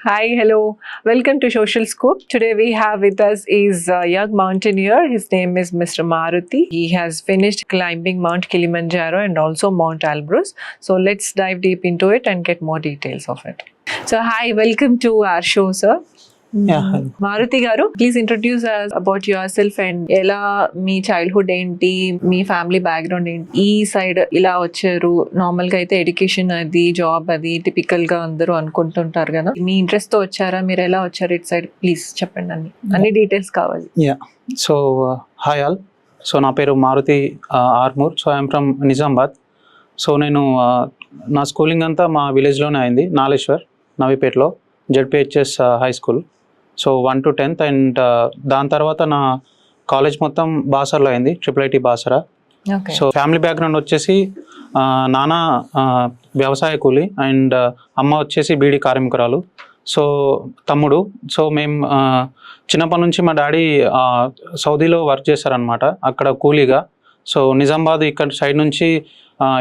Hi, hello. Welcome to Social Scope. Today we have with us is a young mountaineer. His name is Mr. Maruti. He has finished climbing Mount Kilimanjaro and also Mount Elbrus. So let's dive deep into it and get more details of it. So hi, welcome to our show, sir. Maruti గారు, please introduce about your self and ఎలా మీ childhood ఏంటి, మీ family background ఏంటి, ఈ side ఇలా వచ్చారు. Normal గా అయితే education అది, జాబ్ అది టిపికల్ గా అందరూ అనుకుంటుంటారు కదా, మీ ఇంట్రెస్ట్ తో వచ్చారా, మీరు ఎలా వచ్చారు ఇటు సైడ్, ప్లీజ్ చెప్పండి. అన్ని డీటెయిల్స్ కావాలి. So hi all. సో నా పేరు Maruti Armoor. So I'm from Nizamabad. So నేను నా స్కూలింగ్ అంతా మా విలేజ్లోనే అయింది, నాలేశ్వర్ నవీపేటలో ZPHS high school. So 1 to 10th and దాని తర్వాత నా కాలేజ్ మొత్తం బాసర్లో అయింది, IIIT Basara. So family background వచ్చేసి నాన్న వ్యవసాయ కూలి అండ్ అమ్మ వచ్చేసి బీడీ కార్మికురాలు. సో తమ్ముడు. సో మేము చిన్నప్పటి నుంచి మా డాడీ సౌదీలో వర్క్ చేశారనమాట, అక్కడ కూలీగా. సో నిజామాబాద్ ఇక్కడ సైడ్ నుంచి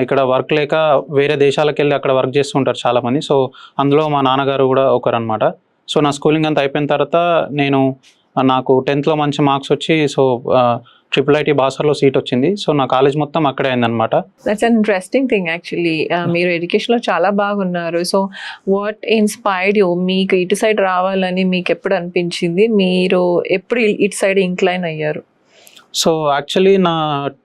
ఇక్కడ వర్క్ లేక వేరే దేశాలకు వెళ్ళి అక్కడ వర్క్ చేస్తూ ఉంటారు చాలామంది. సో అందులో మా నాన్నగారు కూడా ఒకరు అనమాట. సో నా స్కూలింగ్ అంతా అయిపోయిన తర్వాత నాకు 10th మంచి మార్క్స్ వచ్చి సో IIIT బాసర్లో సీట్ వచ్చింది. సో నా కాలేజ్ మొత్తం అక్కడే అయిందనమాట. That's an interesting thing actually. మీరు ఎడ్యుకేషన్లో చాలా బాగున్నారు. సో వాట్ ఇన్స్పైర్డ్ యూ, మీకు ఇటు సైడ్ రావాలని మీకు ఎప్పుడు అనిపించింది, మీరు ఎప్పుడు ఇటు సైడ్ ఇంక్లైన్ అయ్యారు? సో యాక్చువల్లీ నా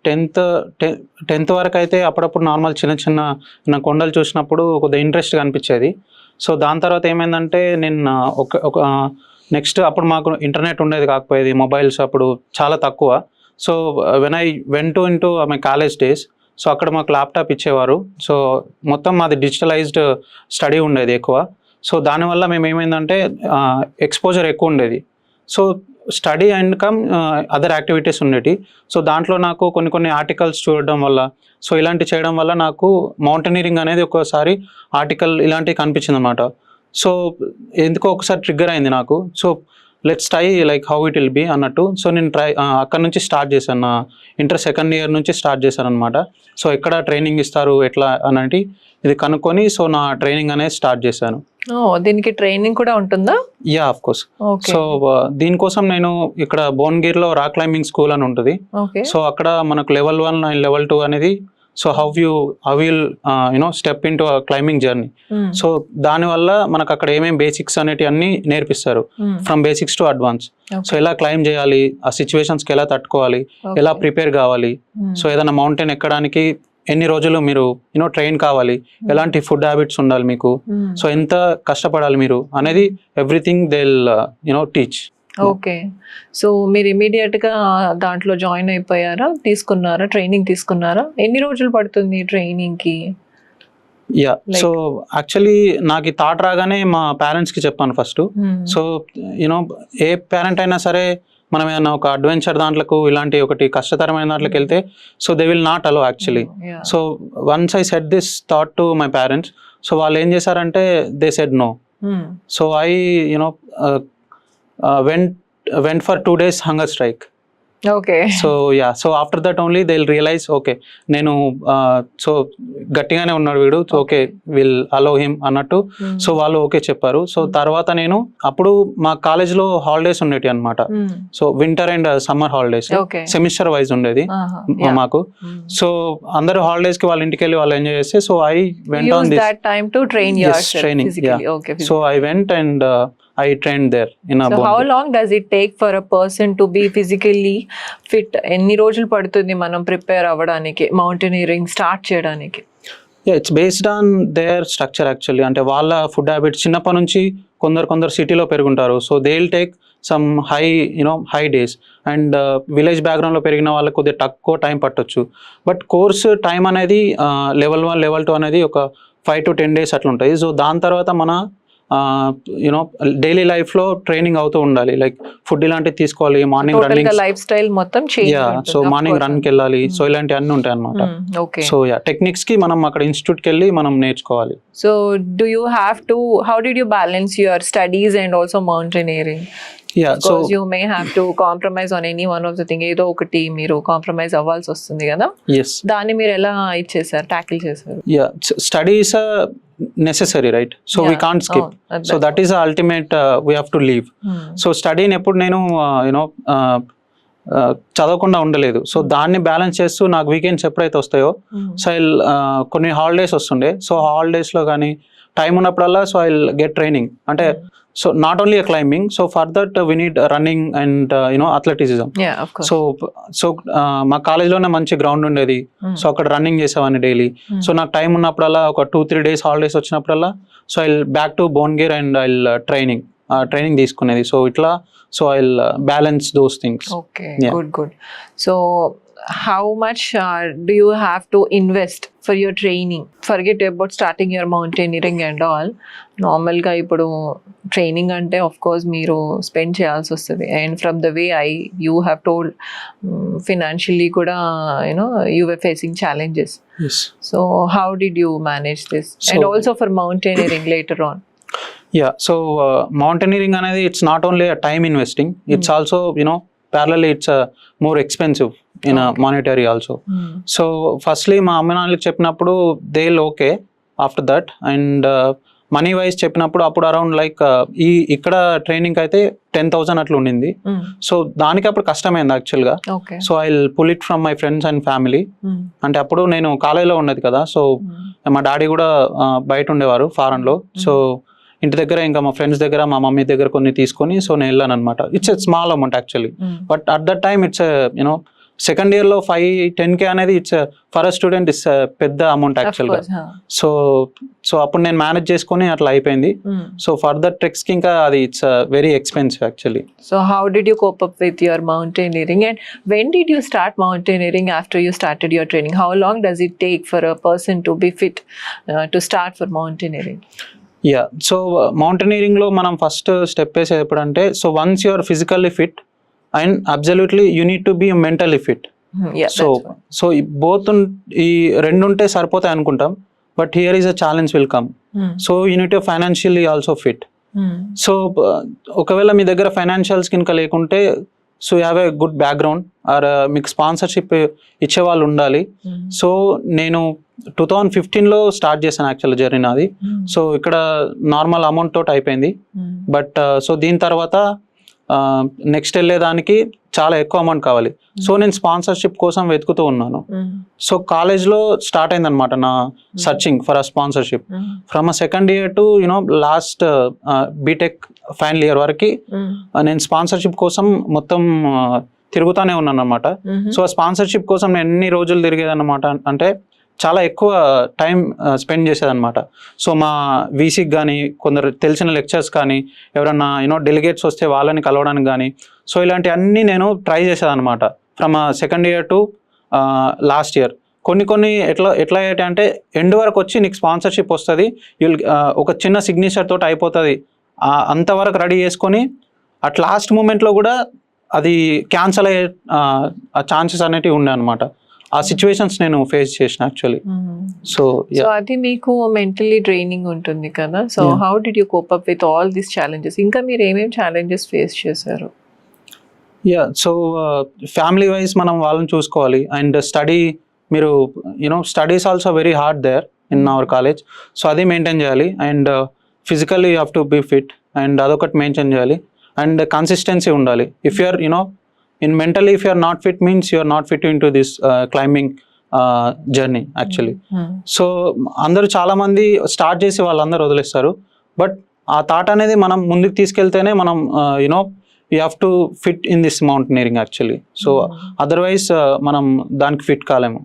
10th వరకు అయితే అప్పుడప్పుడు నార్మల్ చిన్న చిన్న కొండలు చూసినప్పుడు కొద్దిగా ఇంట్రెస్ట్గా అనిపించేది. సో దాని తర్వాత ఏమైందంటే నేను ఒక నెక్స్ట్ అప్పుడు మాకు ఇంటర్నెట్ ఉండేది కాకపోయేది, మొబైల్స్ అప్పుడు చాలా తక్కువ. So when I went into my college days, so అక్కడ మాకు ల్యాప్టాప్ ఇచ్చేవారు. సో మొత్తం మాది డిజిటలైజ్డ్ స్టడీ ఉండేది ఎక్కువ. సో దానివల్ల మేము ఏమైందంటే ఎక్స్పోజర్ ఎక్కువ ఉండేది. So study and come other activities ఉండేవి. సో దాంట్లో నాకు కొన్ని ఆర్టికల్స్ చూడడం వల్ల, సో ఇలాంటి చేయడం వల్ల నాకు మౌంటైనీరింగ్ అనేది ఒకసారి ఆర్టికల్ ఇలాంటివి కనిపించింది అనమాట. సో ఎందుకో ఒకసారి ట్రిగ్గర్ అయింది నాకు. So let's try like how it will be అన్నట్టు. సో నేను అక్కడ నుంచి స్టార్ట్ చేశాను, నా ఇంటర్ 2nd year నుంచి స్టార్ట్ చేశాను అనమాట. సో ఎక్కడ ట్రైనింగ్ ఇస్తారు ఎట్లా అన్నది ఇది కనుక్కొని సో నా ట్రైనింగ్ అనేది స్టార్ట్ చేశాను. దీనికి ట్రైనింగ్ కూడా ఉంటుందా? Yeah, of course. సో దీనికోసం నేను ఇక్కడ భువనగిరిలో రాక్ క్లైంబింగ్ స్కూల్ అని ఉంటుంది. సో అక్కడ మనకు level 1 అండ్ level 2 అనేది so how will step in to climbing journey. So దానివల్ల మనకు అక్కడ ఏమేమి బేసిక్స్ అనేవి అన్ని నేర్పిస్తారు, from basics to advance. So ఎలా క్లైంబ్ చేయాలి, ఆ సిచ్యువేషన్స్కి ఎలా తట్టుకోవాలి, ఎలా ప్రిపేర్ కావాలి, సో ఏదైనా మౌంటైన్ ఎక్కడానికి ఎన్ని రోజులు మీరు ట్రైన్ కావాలి, ఎలాంటి ఫుడ్ హ్యాబిట్స్ ఉండాలి మీకు, సో ఎంత కష్టపడాలి మీరు అనేది everything they will teach. Okay. So మీరు ఇమీడియట్ గా దాంట్లో జాయిన్ అయిపోయారా, తీసుకున్నారా, ట్రైనింగ్ తీసుకున్నారా? ఎన్ని రోజులు పడుతుంది ట్రైనింగ్ కి? యా, సో యాక్చువల్లీ నాకు ఈ థాట్ రాగానే మా పేరెంట్స్ కి చెప్పాను ఫస్ట్. సో ఏ పేరెంట్ అయినా సరే మనం ఏదైనా ఒక అడ్వెంచర్ దాంట్లకు ఇలాంటి ఒకటి కష్టతరమైన దాంట్లోకి వెళ్తే so they will not allow actually. So once I set this thought to my parents, so వాళ్ళు ఏం చేశారంటే they said no. So I went for 2 days hunger strike. Okay. So yeah, so after that only they'll realize okay నేను so గట్టిగానే ఉన్నాడు వీడు, so okay will allow him అన్నట్టు. So వాళ్ళు okay చెప్పారు. సో తర్వాత నేను అప్పుడు మా కాలేజ్లో హాలిడేస్ ఉండేవి అనమాట. So winter and summer holidays semester wise ఉండేది మాకు. సో అందరూ హాలిడేస్ కి వాళ్ళ ఇంటికి వెళ్ళి వాళ్ళు ఎంజాయ్ చేస్తే so I went on this training. So I went and I trained there in a So how long does it take for a person to be physically fit? ఎన్ని రోజులు పడుతుంది మనం ప్రిపేర్ అవ్వడానికి, మౌంటైనీరింగ్ స్టార్ట్ చేయడానికి? Yeah, it's based on their structure actually. అంటే వాళ్ళ food habits చిన్నప్పటి నుంచి కొందరు సిటీలో పెరుగుంటారు. So they will take some high days. And village బ్యాక్గ్రౌండ్లో పెరిగిన వాళ్ళకి కొద్దిగా తక్కువ టైం పట్టొచ్చు. బట్ కోర్స్ టైం అనేది level 1 level 2 అనేది ఒక 5 to 10 days అట్లా ఉంటుంది. సో దాని తర్వాత మన డైలీ లైఫ్ లో ట్రైనింగ్ అవుతూ ఉండాలి. లైక్ ఫుడ్ ఇలాంటివి తీసుకోవాలి, మార్నింగ్ రన్నింగ్, లైఫ్ స్టైల్ మొత్తం చేంజ్. సో మార్నింగ్ రన్ కి వెళ్ళాలి, సో ఇలాంటి అన్ని ఉంటాయి అన్నమాట. సో యా, టెక్నిక్స్ కి మనం అక్కడ ఇన్స్టిట్యూట్ కి వెళ్ళి మనం నేర్చుకోవాలి. So do you have to, how did you balance your studies and also mountaineering? Yeah, so you may have to compromise on any one of the thing. ఏదో ఒకటి మీరు కాంప్రమైజ్ అవ్వాల్సి వస్తుంది కదా. yes, దాన్ని మీరు ఎలా ఇచ్చేసారు, టాకిల్ చేశారు? Yeah, studies necessary, right? So we can't skip. So that is the ultimate, we have to leave. So స్టడీని ఎప్పుడు నేను చదవకుండా ఉండలేదు. సో దాన్ని బ్యాలెన్స్ చేస్తూ నాకు వీకెండ్స్ ఎప్పుడైతే వస్తాయో సో కొన్ని హాలిడేస్ వస్తుండే. సో హాలిడేస్లో కానీ టైం ఉన్నప్పుడల్లా సో ఐ గెట్ ట్రైనింగ్. అంటే so not only climbing, so for that we need running and athleticism. So మా కాలేజ్లోనే మంచి గ్రౌండ్ ఉండేది. సో అక్కడ రన్నింగ్ చేసేవాడిని డైలీ. సో నాకు టైం ఉన్నప్పుడల్లా ఒక 2-3 days హాలిడేస్ వచ్చినప్పుడల్లా so I back to Bhuvanagir and I training తీసుకునేది. సో ఇట్లా so I'll balance those things. Okay, yeah. Good. So how much do you have to invest for your training? Forget about starting your mountaineering and all. Normal ga ipudu training ante of course meeru spend cheyalsi ostadi, and from the way you have told, financially kuda you were facing challenges. Yes. So how did you manage this? And also for mountaineering later on. Yeah, so mountaineering anedi it's not only a time investing, it's also parallelly it's more expensive in a monetary also. So firstly మా అమ్మ నాన్నలకు చెప్పినప్పుడు they'll okay after that, and money wise చెప్పినప్పుడు అప్పుడు around like ఇక్కడ training అయితే 10,000 అట్లా ఉండింది. So దానికి అప్పుడు కష్టమైంది యాక్చువల్గా. So I pull it from my friends and family. అంటే అప్పుడు నేను కాలేజ్లో ఉన్నది కదా, సో మా డాడీ కూడా బయట ఉండేవారు ఫారెన్లో. సో ఇంటి దగ్గర ఇంకా మా ఫ్రెండ్స్ దగ్గర మా మమ్మీ దగ్గర కొన్ని తీసుకొని సో నేను వెళ్ళాను అనమాట. It's a small amount actually, but at that time it's second ఇయర్లో 5-10K అనేది it's for a student it's పెద్ద అమౌంట్ యాక్చువల్గా. సో అప్పుడు నేను మేనేజ్ చేసుకొని అట్లా అయిపోయింది. సో ఫర్దర్ ట్రెక్స్కి ఇంకా అది it's very expensive actually. So how did you cope up with your mountaineering, and when did you start mountaineering after you started your training? How long does it take for a person to be fit to start for mountaineering? Yeah, so మౌంటైనీరింగ్లో మనం first step వేసేది ఎప్పుడంటే, so once you are physically fit and absolutely you need to be mentally fit. So both ఈ రెండు ఉంటే సరిపోతాయి అనుకుంటాం, but here is a challenge will come. So you need to financially also fit. So ఒకవేళ మీ దగ్గర financials కనుక లేకుంటే so you have a good background or మీకు స్పాన్సర్షిప్ ఇచ్చేవాళ్ళు ఉండాలి. సో నేను 2015లో స్టార్ట్ చేశాను యాక్చువల్ జర్నీ నాది. సో ఇక్కడ నార్మల్ అమౌంట్ తోటి అయిపోయింది, బట్ సో దీని తర్వాత నెక్స్ట్ వెళ్ళేదానికి చాలా ఎక్కువ అమౌంట్ కావాలి. సో నేను స్పాన్సర్షిప్ కోసం వెతుకుతూ ఉన్నాను. సో కాలేజ్లో స్టార్ట్ అయింది అనమాట నా searching for a sponsorship. From a second year to last B Tech final year వరకు నేను స్పాన్సర్షిప్ కోసం మొత్తం తిరుగుతూనే ఉన్నాను అనమాట. సో ఆ స్పాన్సర్షిప్ కోసం నేను ఎన్ని రోజులు తిరిగేది అనమాట అంటే చాలా ఎక్కువ టైం స్పెండ్ చేసేదన్నమాట. సో మా వీసీకి కానీ కొందరు తెలిసిన లెక్చర్స్ కానీ ఎవరన్నా డెలిగేట్స్ వస్తే వాళ్ళని కలవడానికి కానీ సో ఇలాంటివన్నీ నేను ట్రై చేసేదన్నమాట from second year to last year. కొన్ని ఎట్లా అంటే ఎండ్ వరకు వచ్చి నీకు స్పాన్సర్షిప్ వస్తుంది, ఒక చిన్న సిగ్నేచర్ తోటి అయిపోతుంది, అంతవరకు రెడీ చేసుకొని అట్ లాస్ట్ మూమెంట్లో కూడా అది క్యాన్సల్ అయ్యే ఛాన్సెస్ అనేటివి ఉండే అనమాట. ఆ సిచ్యువేషన్స్ నేను ఫేస్ చేసిన యాక్చువల్లీ. సో అది మీకు మెంటలీ డ్రైనింగ్ ఉంటుంది కదా. So how did you cope up with all these challenges? ఇంకా మీరు ఏమేమి ఛాలెంజెస్ ఫేస్ చేశారు? యా, సో ఫ్యామిలీ వైజ్ మనం వాళ్ళని చూసుకోవాలి, అండ్ స్టడీ మీరు studies also very hard there in our college. So అది మెయింటైన్ చేయాలి, and physically you have to be fit, and అదొకటి మెయింటైన్ చేయాలి, అండ్ కన్సిస్టెన్సీ ఉండాలి. If you're in mentally if you are not fit means you are not fit into this climbing journey actually. So అందరూ చాలా మంది start చేసి వాళ్ళందరూ వదిలేస్తారు, but ఆ థాట్ అనేది మనం ముందుకు తీసుకెళ్తేనే మనం you have to fit in this mountaineering actually. So otherwise మనం దానికి ఫిట్ కాలేము.